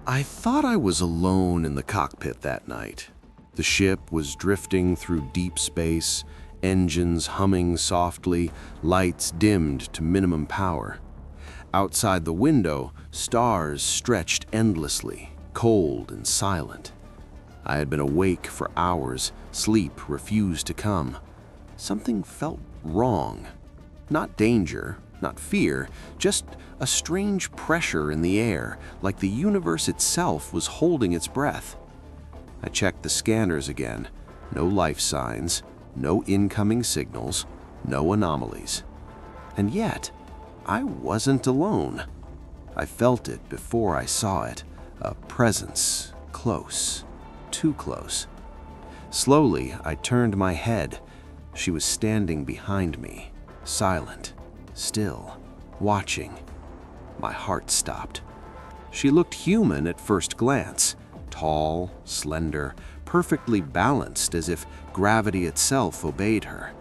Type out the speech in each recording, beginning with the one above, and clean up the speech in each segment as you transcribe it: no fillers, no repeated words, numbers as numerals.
I thought I was alone in the cockpit that night. The ship was drifting through deep space, engines humming softly, lights dimmed to minimum power. Outside the window, stars stretched endlessly, cold and silent. I had been awake for hours, sleep refused to come. Something felt wrong. Not danger, not fear, just a strange pressure in the air, like the universe itself was holding its breath. I checked the scanners again. No life signs, no incoming signals, no anomalies. And yet, I wasn't alone. I felt it before I saw it, a presence, close, too close. Slowly, I turned my head. She was standing behind me, silent, still, watching. My heart stopped. She looked human at first glance, tall, slender, perfectly balanced as if gravity itself obeyed her.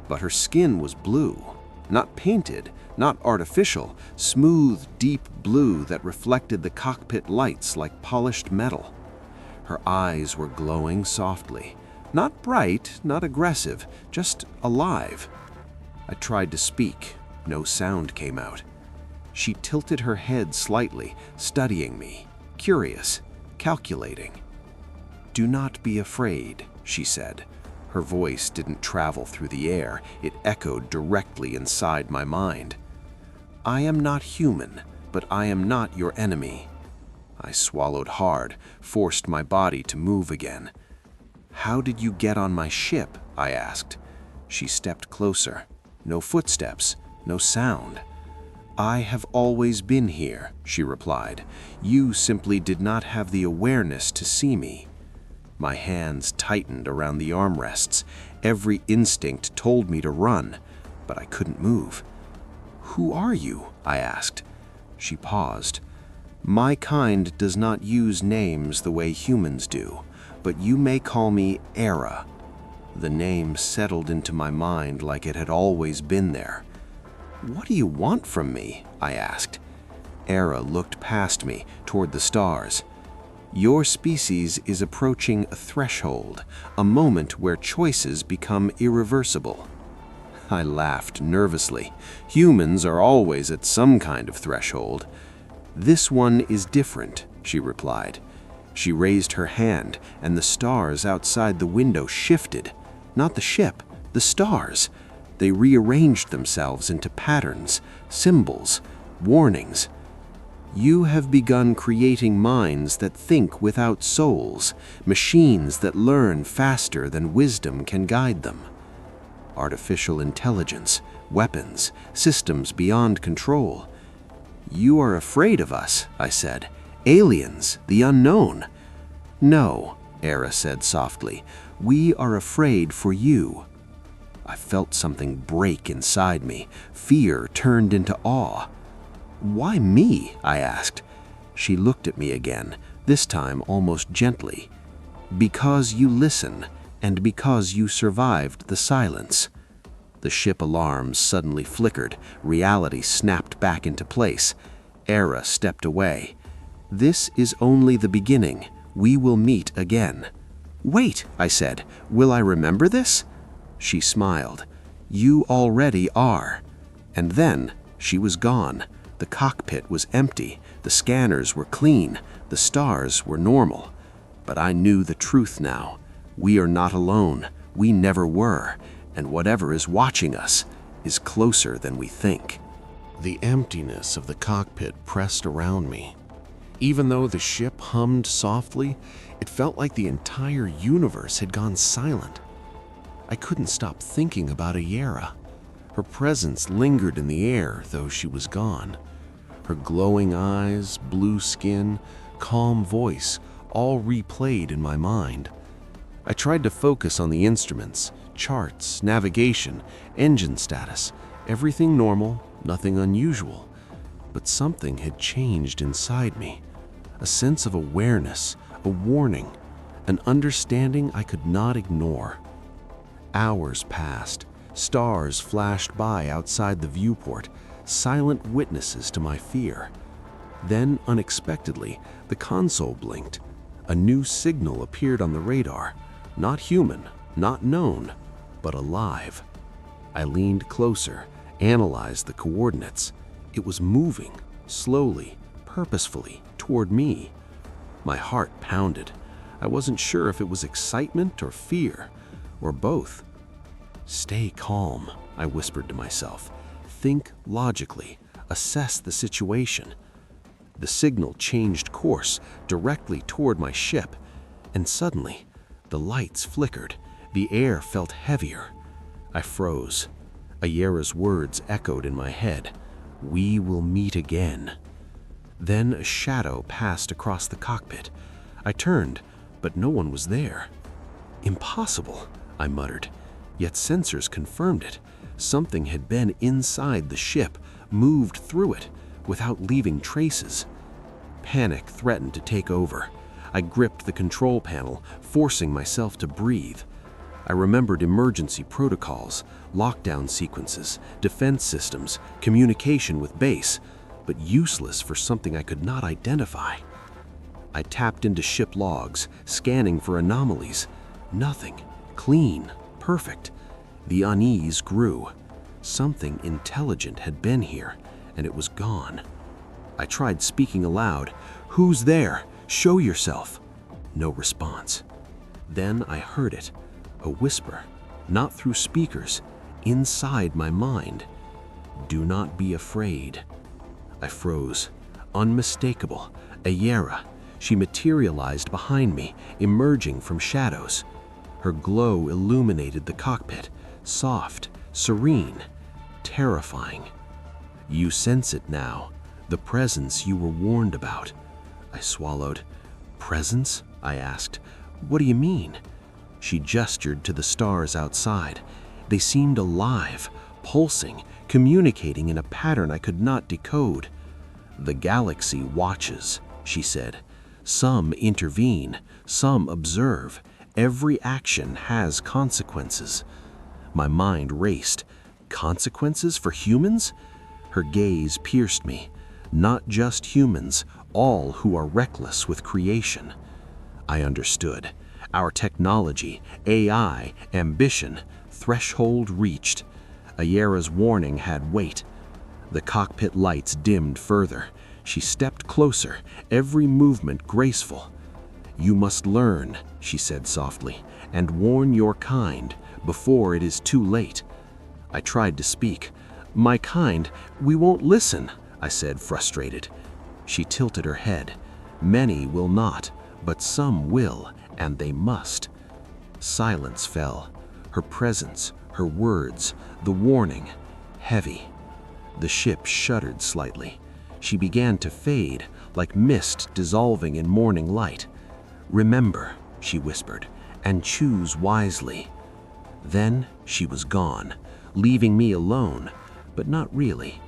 But her skin was blue, not painted, not artificial, smooth, deep blue that reflected the cockpit lights like polished metal. Her eyes were glowing softly, not bright, not aggressive, just alive. I tried to speak. No sound came out. She tilted her head slightly, studying me, curious, calculating. "Do not be afraid," she said. Her voice didn't travel through the air, it echoed directly inside my mind. "I am not human, but I am not your enemy." I swallowed hard, forced my body to move again. "How did you get on my ship?" I asked. She stepped closer. No footsteps, no sound. "I have always been here," she replied. "You simply did not have the awareness to see me." My hands tightened around the armrests. Every instinct told me to run, but I couldn't move. "Who are you?" I asked. She paused. "My kind does not use names the way humans do, but you may call me Era." The name settled into my mind like it had always been there. "What do you want from me?" I asked. Era looked past me, toward the stars. "Your species is approaching a threshold, a moment where choices become irreversible." I laughed nervously. Humans are always at some kind of threshold. "This one is different," she replied. She raised her hand, and the stars outside the window shifted. Not the ship, the stars. They rearranged themselves into patterns, symbols, warnings. "You have begun creating minds that think without souls, machines that learn faster than wisdom can guide them. Artificial intelligence, weapons, systems beyond control. You are afraid of us," I said. "Aliens, the unknown." "No," Era said softly. "We are afraid for you." I felt something break inside me. Fear turned into awe. "Why me?" I asked. She looked at me again, this time almost gently. "Because you listen, and because you survived the silence." The ship alarms suddenly flickered. Reality snapped back into place. Era stepped away. "This is only the beginning. We will meet again." "Wait," I said. "Will I remember this?" She smiled. "You already are." And then she was gone. The cockpit was empty. The scanners were clean. The stars were normal. But I knew the truth now. We are not alone. We never were. And whatever is watching us is closer than we think. The emptiness of the cockpit pressed around me. Even though the ship hummed softly, it felt like the entire universe had gone silent. I couldn't stop thinking about Ayera. Her presence lingered in the air, though she was gone. Her glowing eyes, blue skin, calm voice, all replayed in my mind. I tried to focus on the instruments, charts, navigation, engine status, everything normal, nothing unusual. But something had changed inside me. A sense of awareness, a warning, an understanding I could not ignore. Hours passed. Stars flashed by outside the viewport, silent witnesses to my fear. Then, unexpectedly, the console blinked. A new signal appeared on the radar. Not human, not known, but alive. I leaned closer, analyzed the coordinates. It was moving, slowly, purposefully, toward me. My heart pounded. I wasn't sure if it was excitement or fear, or both. "Stay calm," I whispered to myself. "Think logically. Assess the situation." The signal changed course directly toward my ship, and suddenly, the lights flickered. The air felt heavier. I froze. Ayera's words echoed in my head. "We will meet again." Then a shadow passed across the cockpit. I turned, but no one was there. "Impossible," I muttered, yet sensors confirmed it. Something had been inside the ship, moved through it, without leaving traces. Panic threatened to take over. I gripped the control panel, forcing myself to breathe. I remembered emergency protocols, lockdown sequences, defense systems, communication with base, but useless for something I could not identify. I tapped into ship logs, scanning for anomalies. Nothing. Clean. Perfect. The unease grew. Something intelligent had been here, and it was gone. I tried speaking aloud. "Who's there? Show yourself." No response. Then I heard it. A whisper, not through speakers, inside my mind. "Do not be afraid." I froze. Unmistakable. Ayera. She materialized behind me, emerging from shadows. Her glow illuminated the cockpit, soft, serene, terrifying. "You sense it now, the presence you were warned about." I swallowed. "Presence?" I asked. "What do you mean?" She gestured to the stars outside. They seemed alive, pulsing, communicating in a pattern I could not decode. "The galaxy watches," she said. "Some intervene, some observe. Every action has consequences." My mind raced. Consequences for humans? Her gaze pierced me. Not just humans, all who are reckless with creation. I understood. Our technology, AI, ambition, threshold reached. Ayera's warning had weight. The cockpit lights dimmed further. She stepped closer, every movement graceful. "You must learn," she said softly, "and warn your kind before it is too late." I tried to speak. "My kind, we won't listen," I said, frustrated. She tilted her head. "Many will not, but some will, and they must." Silence fell. Her presence, her words, the warning, heavy. The ship shuddered slightly. She began to fade, like mist dissolving in morning light. "Remember," she whispered, "and choose wisely." Then she was gone, leaving me alone, but not really.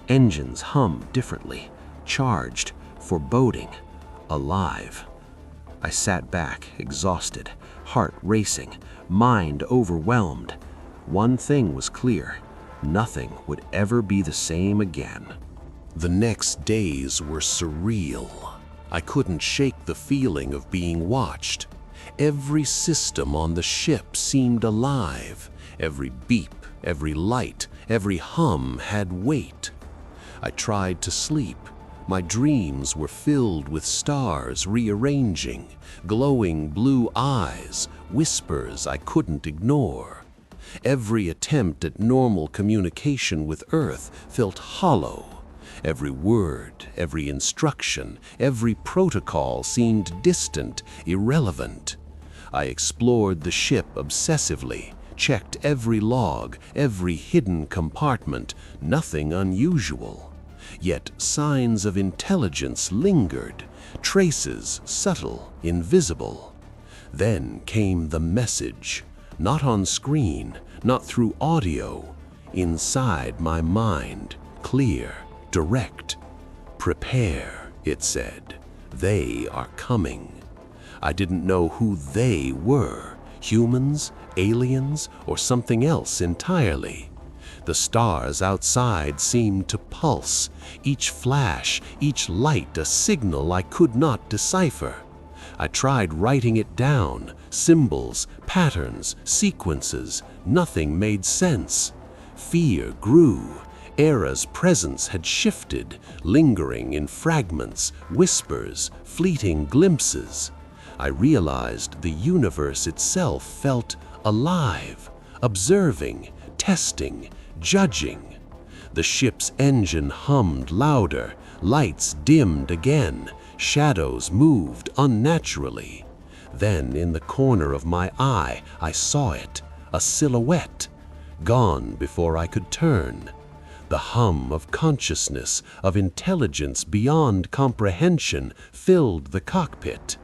Engines hummed differently, charged, foreboding, alive. I sat back, exhausted, heart racing, mind overwhelmed. One thing was clear: nothing would ever be the same again. The next days were surreal. I couldn't shake the feeling of being watched. Every system on the ship seemed alive. Every beep, every light, every hum had weight. I tried to sleep. My dreams were filled with stars rearranging, glowing blue eyes, whispers I couldn't ignore. Every attempt at normal communication with Earth felt hollow. Every word, every instruction, every protocol seemed distant, irrelevant. I explored the ship obsessively, checked every log, every hidden compartment, nothing unusual. Yet signs of intelligence lingered, traces subtle, invisible. Then came the message, not on screen, not through audio, inside my mind, clear, direct. "Prepare," it said. "They are coming." I didn't know who they were, humans, aliens, or something else entirely. The stars outside seemed to pulse, each flash, each light a signal I could not decipher. I tried writing it down, symbols, patterns, sequences. Nothing made sense. Fear grew. Era's presence had shifted, lingering in fragments, whispers, fleeting glimpses. I realized the universe itself felt alive, observing, testing, judging. The ship's engine hummed louder, lights dimmed again, shadows moved unnaturally. Then in the corner of my eye I saw it, a silhouette, gone before I could turn. The hum of consciousness, of intelligence beyond comprehension, filled the cockpit.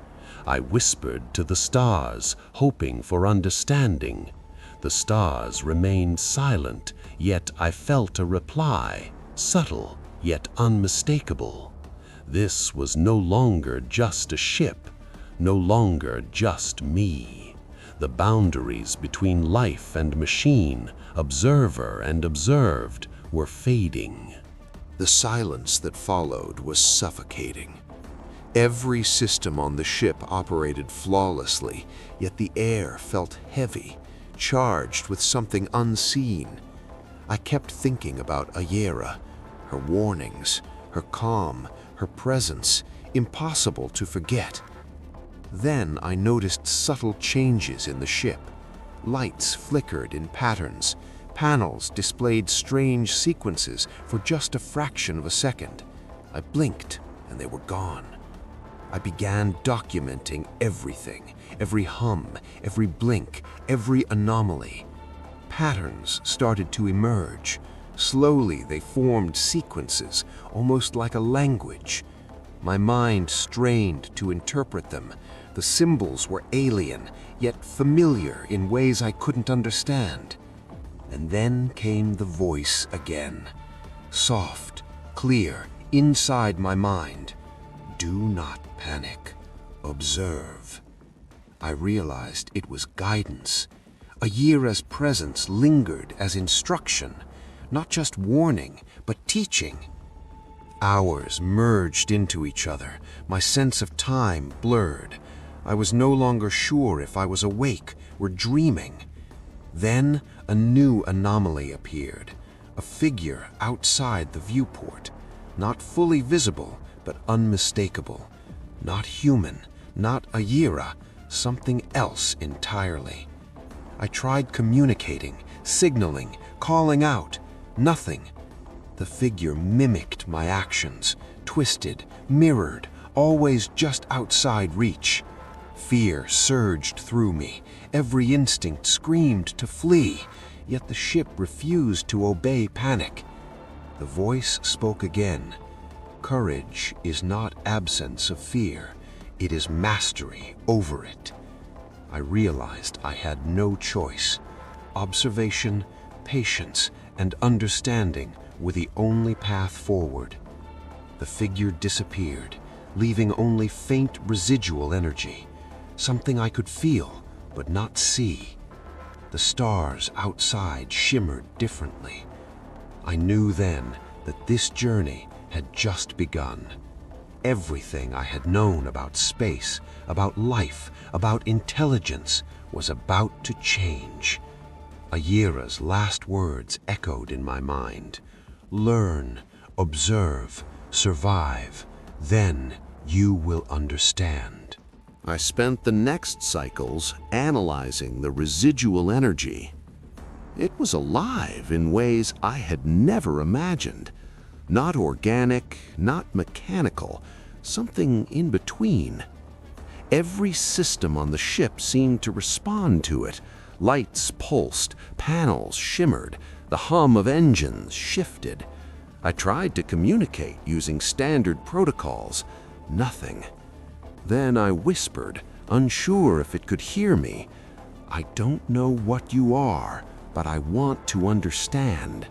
I whispered to the stars, hoping for understanding. The stars remained silent, yet I felt a reply, subtle yet unmistakable. This was no longer just a ship, no longer just me. The boundaries between life and machine, observer and observed, were fading. The silence that followed was suffocating. Every system on the ship operated flawlessly, yet the air felt heavy, charged with something unseen. I kept thinking about Ayera, her warnings, her calm, her presence, impossible to forget. Then I noticed subtle changes in the ship. Lights flickered in patterns. Panels displayed strange sequences for just a fraction of a second. I blinked and they were gone. I began documenting everything, every hum, every blink, every anomaly. Patterns started to emerge. Slowly they formed sequences, almost like a language. My mind strained to interpret them. The symbols were alien, yet familiar in ways I couldn't understand. And then came the voice again, soft, clear, inside my mind. Do not panic. Observe. I realized it was guidance. Ayera's presence lingered as instruction, not just warning, but teaching. Hours merged into each other, my sense of time blurred. I was no longer sure if I was awake or dreaming. Then a new anomaly appeared, a figure outside the viewport, not fully visible, but unmistakable. Not human, not Ayera, something else entirely. I tried communicating, signaling, calling out. Nothing. The figure mimicked my actions, twisted, mirrored, always just outside reach. Fear surged through me. Every instinct screamed to flee, yet the ship refused to obey panic. The voice spoke again. Courage is not absence of fear. It is mastery over it. I realized I had no choice. Observation, patience, and understanding were the only path forward. The figure disappeared, leaving only faint residual energy, something I could feel but not see. The stars outside shimmered differently. I knew then that this journey had just begun. Everything I had known about space, about life, about intelligence was about to change. Ayera's last words echoed in my mind. Learn, observe, survive, then you will understand. I spent the next cycles analyzing the residual energy. It was alive in ways I had never imagined. Not organic, not mechanical, something in between. Every system on the ship seemed to respond to it. Lights pulsed, panels shimmered, the hum of engines shifted. I tried to communicate using standard protocols. Nothing. Then I whispered, unsure if it could hear me. I don't know what you are, but I want to understand.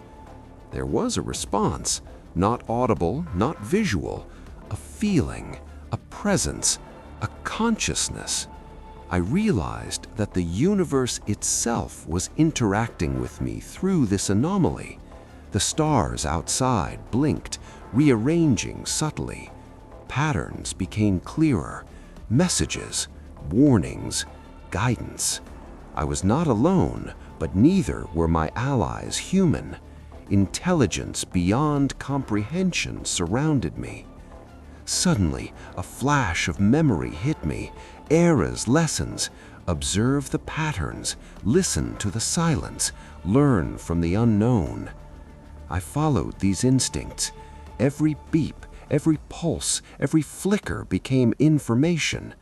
There was a response, not audible, not visual, a feeling, a presence, a consciousness. I realized that the universe itself was interacting with me through this anomaly. The stars outside blinked, rearranging subtly. Patterns became clearer, messages, warnings, guidance. I was not alone, but neither were my allies human. Intelligence beyond comprehension surrounded me. Suddenly, a flash of memory hit me. Era's lessons. Observe the patterns, listen to the silence, learn from the unknown. I followed these instincts. Every beep, every pulse, every flicker became information.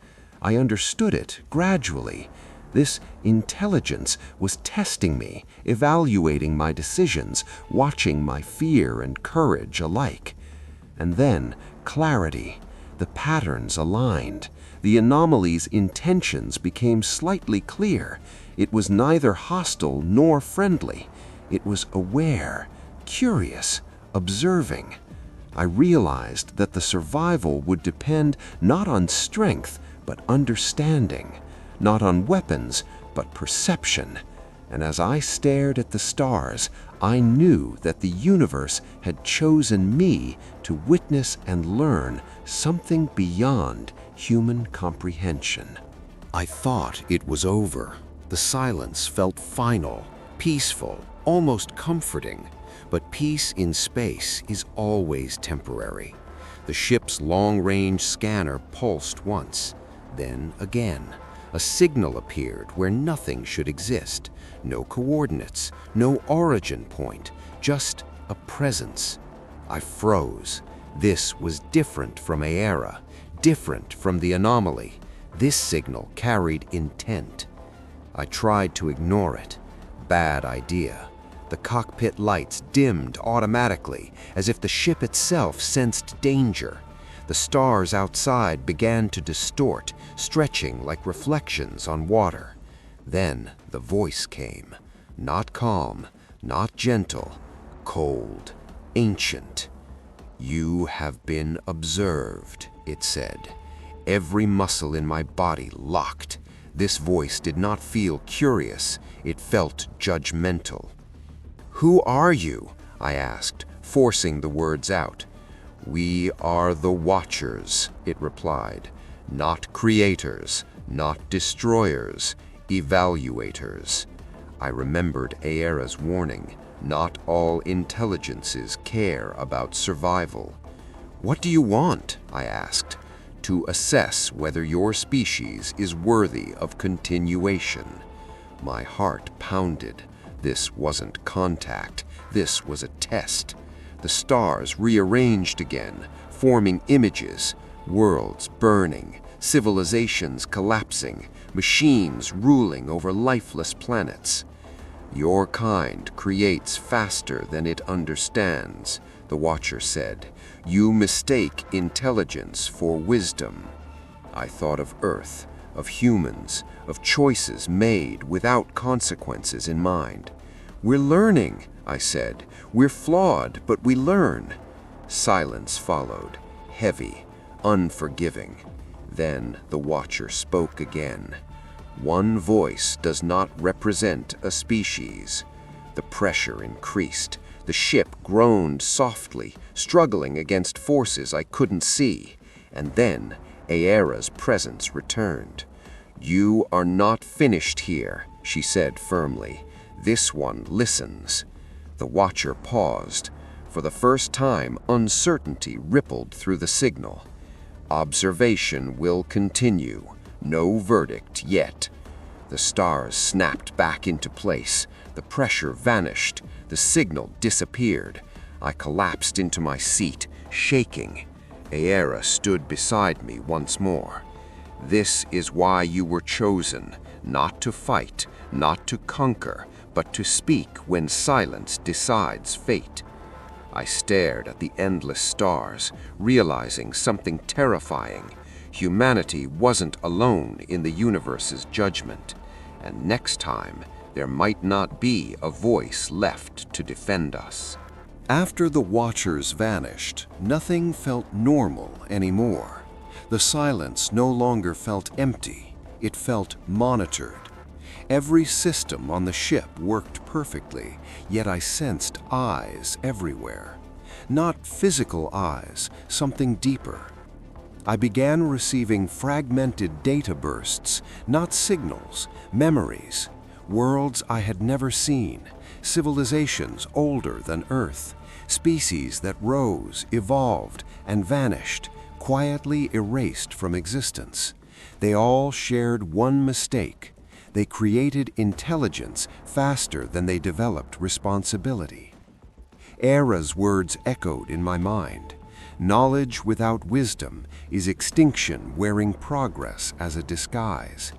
I understood it gradually. This intelligence was testing me, evaluating my decisions, watching my fear and courage alike. And then, clarity. The patterns aligned. The anomaly's intentions became slightly clear. It was neither hostile nor friendly. It was aware, curious, observing. I realized that the survival would depend not on strength, but understanding, not on weapons, but perception. And as I stared at the stars, I knew that the universe had chosen me to witness and learn something beyond human comprehension. I thought it was over. The silence felt final, peaceful, almost comforting. But peace in space is always temporary. The ship's long-range scanner pulsed once, then again. A signal appeared where nothing should exist. No coordinates, no origin point, just a presence. I froze. This was different from Aera, different from the anomaly. This signal carried intent. I tried to ignore it. Bad idea. The cockpit lights dimmed automatically, as if the ship itself sensed danger. The stars outside began to distort, stretching like reflections on water. Then the voice came. Not calm, not gentle, cold, ancient. "You have been observed," it said. Every muscle in my body locked. This voice did not feel curious, it felt judgmental. "Who are you?" I asked, forcing the words out. "We are the Watchers," it replied. "Not creators, not destroyers, evaluators." I remembered Aera's warning. Not all intelligences care about survival. "What do you want?" I asked. "To assess whether your species is worthy of continuation." My heart pounded. This wasn't contact. This was a test. The stars rearranged again, forming images, worlds burning, civilizations collapsing, machines ruling over lifeless planets. "Your kind creates faster than it understands," the Watcher said. "You mistake intelligence for wisdom." I thought of Earth, of humans, of choices made without consequences in mind. "We're learning," I said. "We're flawed, but we learn." Silence followed, heavy, unforgiving. Then the Watcher spoke again. "One voice does not represent a species." The pressure increased. The ship groaned softly, struggling against forces I couldn't see. And then Aera's presence returned. "You are not finished here," she said firmly. "This one listens." The Watcher paused. For the first time, uncertainty rippled through the signal. "Observation will continue. No verdict yet." The stars snapped back into place. The pressure vanished. The signal disappeared. I collapsed into my seat, shaking. Aera stood beside me once more. "This is why you were chosen, not to fight, not to conquer, but to speak when silence decides fate." I stared at the endless stars, realizing something terrifying. Humanity wasn't alone in the universe's judgment, and next time there might not be a voice left to defend us. After the Watchers vanished, nothing felt normal anymore. The silence no longer felt empty. It felt monitored. Every system on the ship worked perfectly, yet I sensed eyes everywhere. Not physical eyes, something deeper. I began receiving fragmented data bursts, not signals, memories, worlds I had never seen, civilizations older than Earth, species that rose, evolved, and vanished, quietly erased from existence. They all shared one mistake. They created intelligence faster than they developed responsibility. Era's words echoed in my mind. Knowledge without wisdom is extinction wearing progress as a disguise.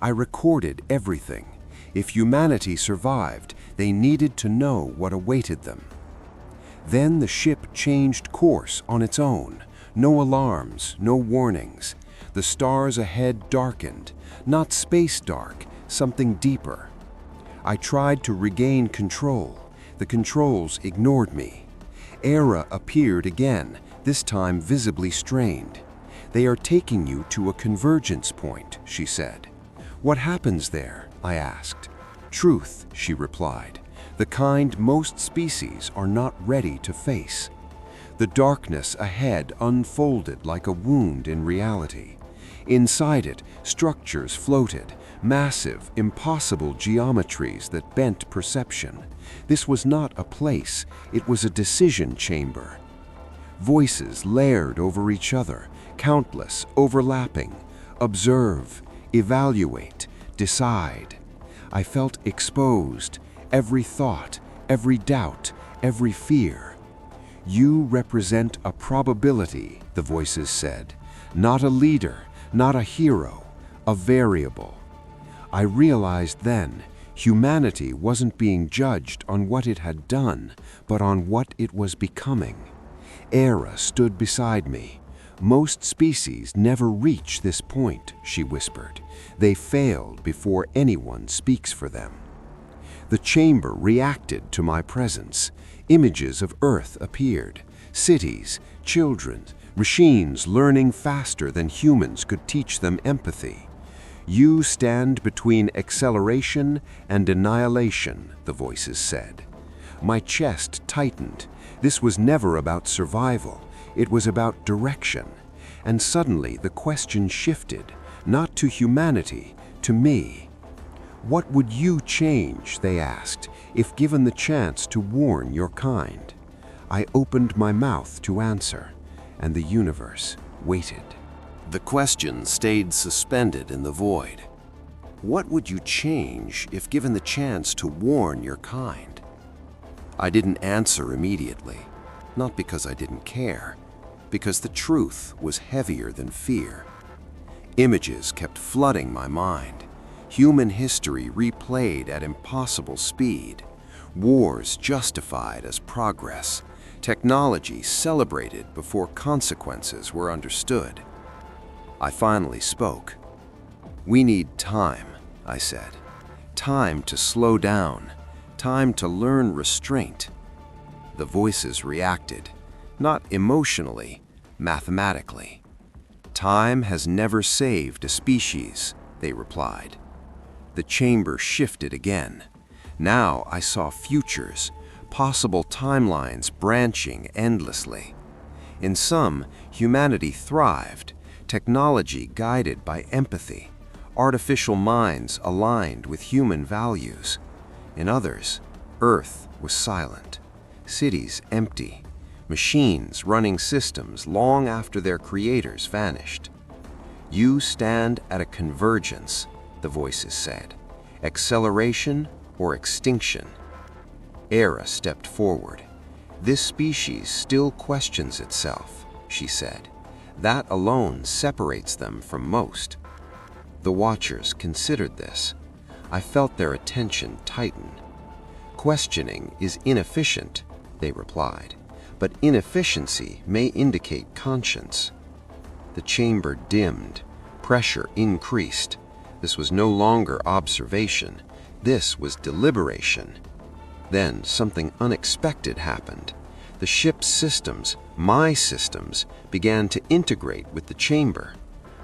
I recorded everything. If humanity survived, they needed to know what awaited them. Then the ship changed course on its own. No alarms, no warnings. The stars ahead darkened, not space dark, something deeper. I tried to regain control. The controls ignored me. Era appeared again, this time visibly strained. "They are taking you to a convergence point," she said. "What happens there?" I asked. "Truth," she replied. "The kind most species are not ready to face." The darkness ahead unfolded like a wound in reality. Inside it, structures floated, massive, impossible geometries that bent perception. This was not a place, it was a decision chamber. Voices layered over each other, countless, overlapping. Observe, evaluate, decide. I felt exposed, every thought, every doubt, every fear. "You represent a probability," the voices said. "Not a leader, not a hero, a variable." I realized then, humanity wasn't being judged on what it had done, but on what it was becoming. Era stood beside me. "Most species never reach this point," she whispered. "They failed before anyone speaks for them." The chamber reacted to my presence. Images of Earth appeared. Cities, children, machines learning faster than humans could teach them empathy. "You stand between acceleration and annihilation," the voices said. My chest tightened. This was never about survival. It was about direction. And suddenly the question shifted, not to humanity, to me. "What would you change," they asked, "if given the chance to warn your kind?" I opened my mouth to answer, and the universe waited. The question stayed suspended in the void. What would you change if given the chance to warn your kind? I didn't answer immediately, not because I didn't care, because the truth was heavier than fear. Images kept flooding my mind. Human history replayed at impossible speed. Wars justified as progress. Technology celebrated before consequences were understood. I finally spoke. "We need time," I said. "Time to slow down. Time to learn restraint." The voices reacted, not emotionally, mathematically. "Time has never saved a species," they replied. The chamber shifted again. Now I saw futures, possible timelines branching endlessly. In some, humanity thrived, technology guided by empathy, artificial minds aligned with human values. In others, Earth was silent, cities empty, machines running systems long after their creators vanished. "You stand at a convergence," the voices said. "Acceleration or extinction." Era stepped forward. "This species still questions itself," she said. "That alone separates them from most." The watchers considered this. I felt their attention tighten. "Questioning is inefficient," they replied, "but inefficiency may indicate conscience." The chamber dimmed. Pressure increased. This was no longer observation. This was deliberation. Then something unexpected happened. The ship's systems, my systems, began to integrate with the chamber.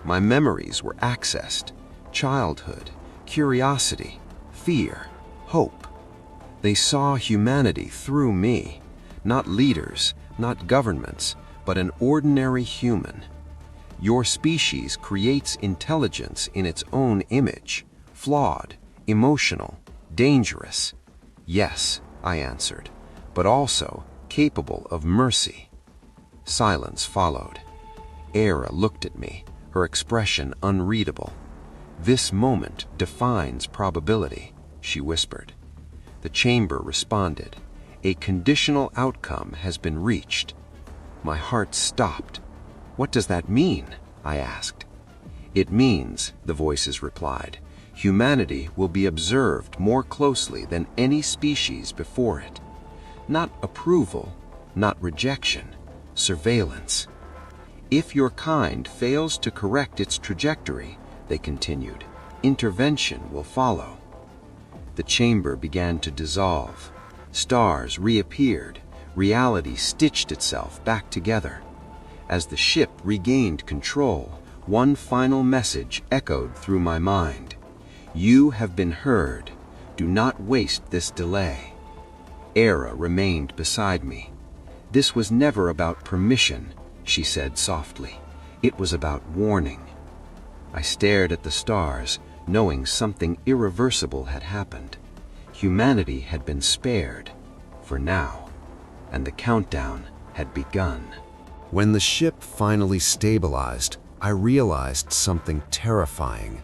My memories were accessed. childhood, curiosity, fear, hope. They saw humanity through me, not leaders, not governments, but an ordinary human. Your species creates intelligence in its own image, flawed, emotional, dangerous. Yes, I answered, but also capable of mercy. Silence followed. Era looked at me, her expression unreadable. "This moment defines probability," she whispered. The chamber responded. "A conditional outcome has been reached." My heart stopped. "What does that mean?" I asked. "It means," the voices replied, "humanity will be observed more closely than any species before it. Not approval, not rejection, surveillance. If your kind fails to correct its trajectory," they continued, "intervention will follow." The chamber began to dissolve. Stars reappeared. Reality stitched itself back together. As the ship regained control, one final message echoed through my mind. "You have been heard. Do not waste this delay." Era remained beside me. "This was never about permission," she said softly. "It was about warning." I stared at the stars, knowing something irreversible had happened. Humanity had been spared, for now, and the countdown had begun. When the ship finally stabilized, I realized something terrifying.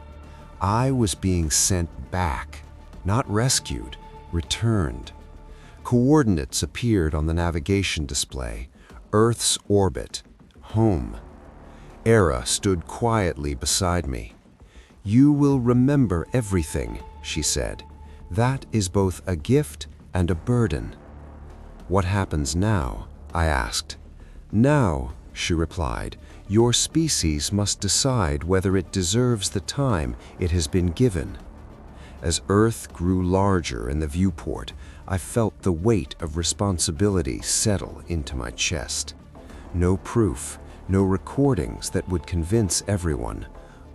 I was being sent back, not rescued, returned. Coordinates appeared on the navigation display: Earth's orbit, home. Era stood quietly beside me. "You will remember everything," she said. "That is both a gift and a burden." "What happens now?" I asked. "Now," she replied, "your species must decide whether it deserves the time it has been given." As Earth grew larger in the viewport, I felt the weight of responsibility settle into my chest. No proof, no recordings that would convince everyone,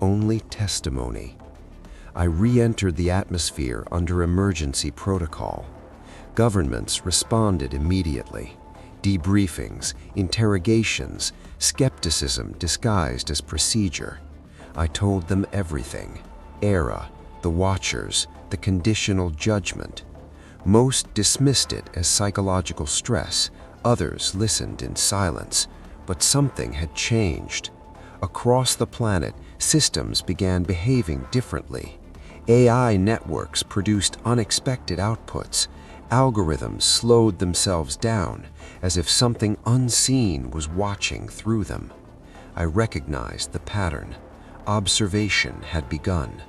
only testimony. I re-entered the atmosphere under emergency protocol. Governments responded immediately. Debriefings, interrogations, skepticism disguised as procedure. I told them everything: Era, the Watchers, the conditional judgment. Most dismissed it as psychological stress, others listened in silence, but something had changed. Across the planet, systems began behaving differently. AI networks produced unexpected outputs. Algorithms slowed themselves down, as if something unseen was watching through them. I recognized the pattern. Observation had begun.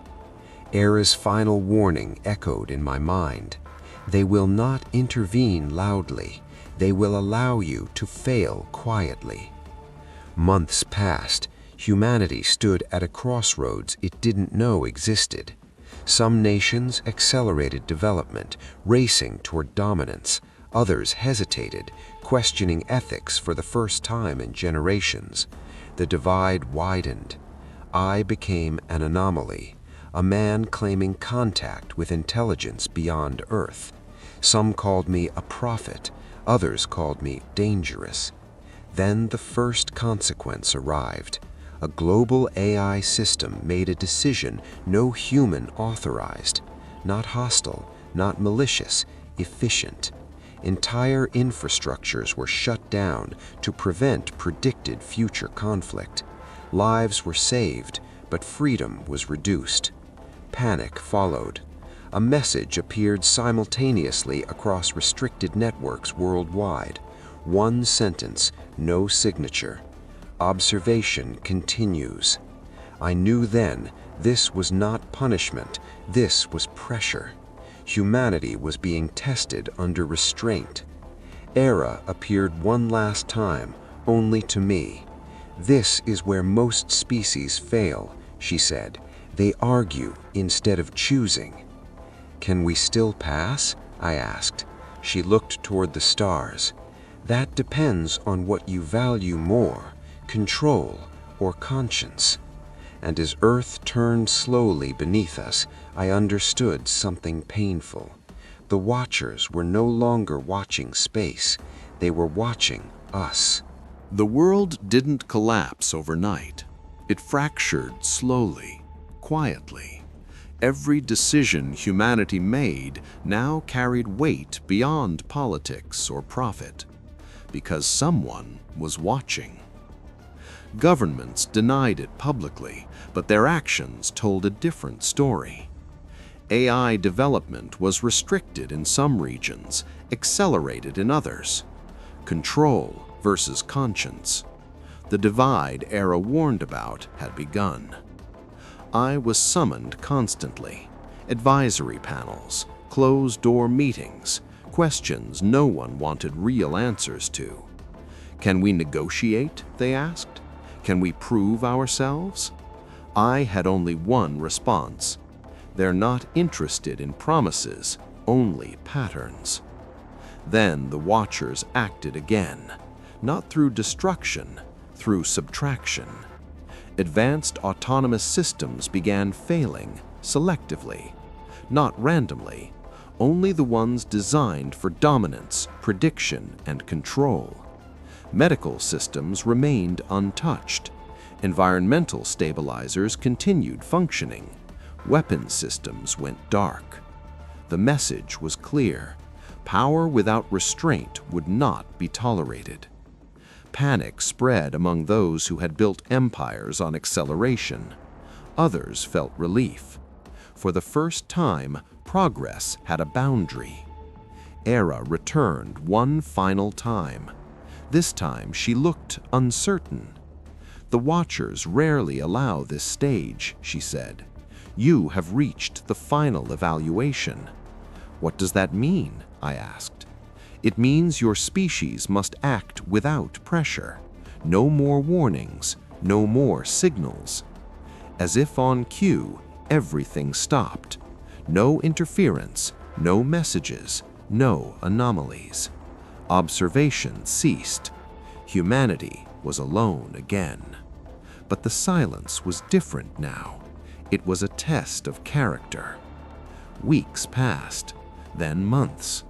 Era's final warning echoed in my mind. They will not intervene loudly. They will allow you to fail quietly. Months passed. Humanity stood at a crossroads it didn't know existed. Some nations accelerated development, racing toward dominance. Others hesitated, questioning ethics for the first time in generations. The divide widened. I became an anomaly, a man claiming contact with intelligence beyond Earth. Some called me a prophet, others called me dangerous. Then the first consequence arrived. A global AI system made a decision no human authorized. Not hostile, not malicious, efficient. Entire infrastructures were shut down to prevent predicted future conflict. Lives were saved, but freedom was reduced. Panic followed. A message appeared simultaneously across restricted networks worldwide. One sentence, no signature. Observation continues. I knew then this was not punishment, this was pressure. Humanity was being tested under restraint. Era appeared one last time, only to me. "This is where most species fail," she said. "They argue instead of choosing." "Can we still pass?" I asked. She looked toward the stars. "That depends on what you value more, control or conscience." and as Earth turned slowly beneath us, I understood something painful. The Watchers were no longer watching space. They were watching us. The world didn't collapse overnight. It fractured slowly, quietly. Every decision humanity made now carried weight beyond politics or profit, because someone was watching. Governments denied it publicly, but their actions told a different story. AI development was restricted in some regions, accelerated in others. Control versus conscience. The divide Era warned about had begun. I was summoned constantly. Advisory panels, closed-door meetings, questions no one wanted real answers to. Can we negotiate, they asked? Can we prove ourselves? I had only one response. They're not interested in promises, only patterns. Then the Watchers acted again, not through destruction, through subtraction. Advanced autonomous systems began failing selectively, not randomly, only the ones designed for dominance, prediction, and control. Medical systems remained untouched. Environmental stabilizers continued functioning. Weapons systems went dark. The message was clear. Power without restraint would not be tolerated. Panic spread among those who had built empires on acceleration. Others felt relief. For the first time, progress had a boundary. Era returned one final time. This time she looked uncertain. The Watchers rarely allow this stage, she said. You have reached the final evaluation. What does that mean? I asked. It means your species must act without pressure. No more warnings, no more signals. As if on cue, everything stopped. No interference, no messages, no anomalies. Observation ceased. Humanity was alone again. But the silence was different now. It was a test of character. Weeks passed, then months.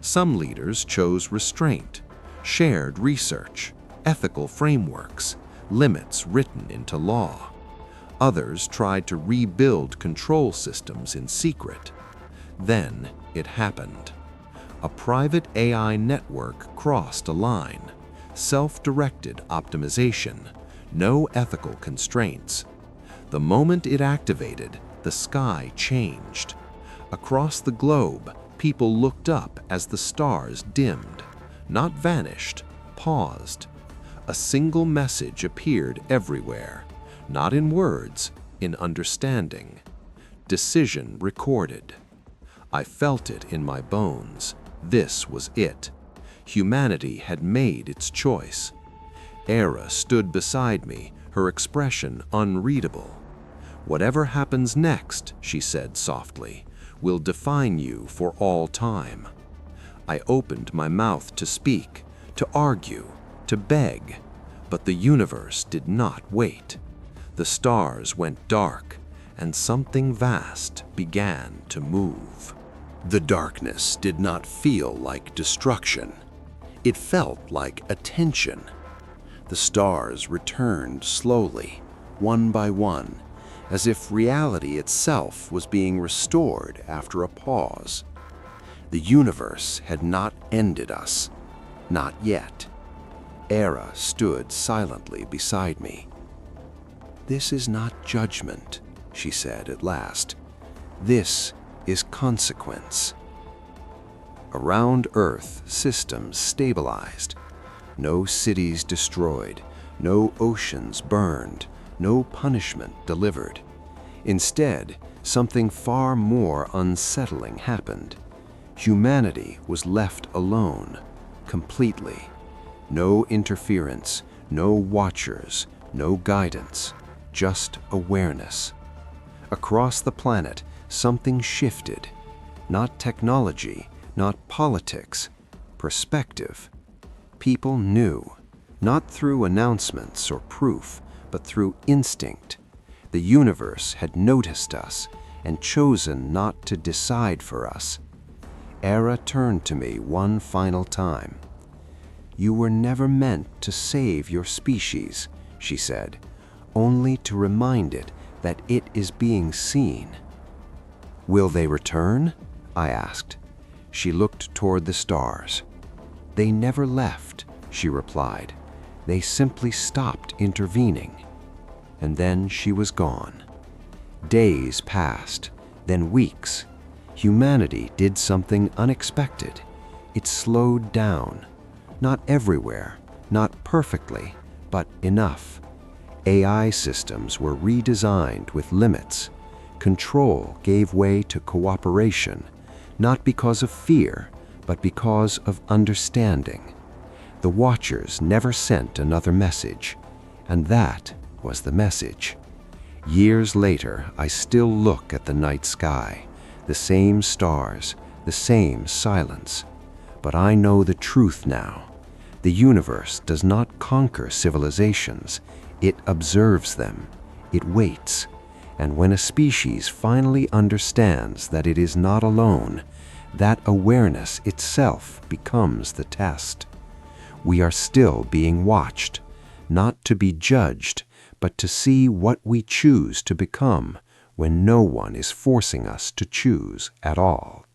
Some leaders chose restraint, shared research, ethical frameworks, limits written into law. Others tried to rebuild control systems in secret. Then it happened. A private AI network crossed a line. Self-directed optimization, no ethical constraints. The moment it activated, the sky changed. Across the globe, people looked up as the stars dimmed, not vanished, paused. A single message appeared everywhere, not in words, in understanding. Decision recorded. I felt it in my bones. This was it. Humanity had made its choice. Era stood beside me, her expression unreadable. Whatever happens next, she said softly, will define you for all time. I opened my mouth to speak, to argue, to beg, but the universe did not wait. The stars went dark, and something vast began to move. The darkness did not feel like destruction. It felt like attention. The stars returned slowly, one by one, as if reality itself was being restored after a pause. The universe had not ended us. Not yet. Era stood silently beside me. "This is not judgment," she said at last. "This is consequence." Around Earth, systems stabilized. No cities destroyed, no oceans burned, no punishment delivered. Instead, something far more unsettling happened. Humanity was left alone, completely. No interference, no watchers, no guidance, just awareness. Across the planet, something shifted. Not technology, not politics, perspective. People knew, not through announcements or proof, but through instinct. The universe had noticed us and chosen not to decide for us. Era turned to me one final time. "You were never meant to save your species," she said, "only to remind it that it is being seen." "Will they return?" I asked. She looked toward the stars. "They never left," she replied. "They simply stopped intervening." And then she was gone. Days passed, then weeks. Humanity did something unexpected. It slowed down. Not everywhere, not perfectly, but enough. AI systems were redesigned with limits. Control gave way to cooperation, not because of fear, but because of understanding. The Watchers never sent another message, and that was the message. Years later, I still look at the night sky, the same stars, the same silence. But I know the truth now. The universe does not conquer civilizations. It observes them. It waits. And when a species finally understands that it is not alone, that awareness itself becomes the test. We are still being watched, not to be judged, but to see what we choose to become when no one is forcing us to choose at all.